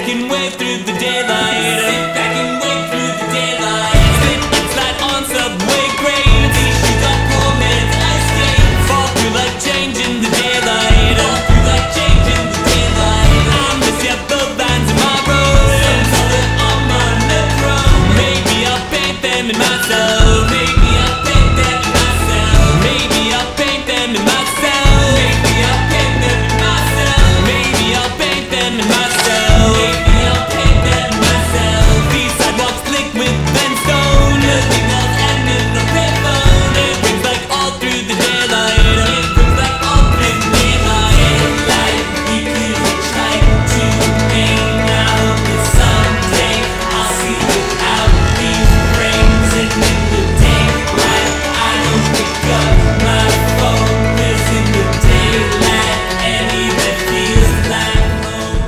back and wave through the daylight. Sit back and wave through the daylight. Slip and slide on subway grades. Shoot up poor man's ice skate. Fall through like change in the daylight. Fall through like change in the daylight. I miss your both lines in my road. Some call it on monochrome. Maybe I'll paint them in myself. Maybe I'll paint them in myself. Maybe I'll paint them in myself. Maybe I'll paint them in myself. Maybe I'll paint them in myself. Maybe I'll paint them in myself. These sidewalks slick with brimstone. Nothing else and in the payphone. It rings like all through the daylight. It rings like all through the daylight. Daylight, we could try to hang out, but someday I'll see without these frames. And in the daylight, I don't pick up my phone. 'Cause in the daylight, any that feels like home.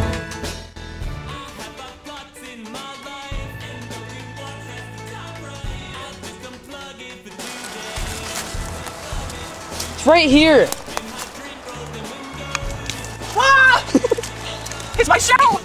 I have my plots in my life, and only one has the top right. I'll just unplug it for 2 days. It's right here. In my dream rolling windows. Ah! It's my show!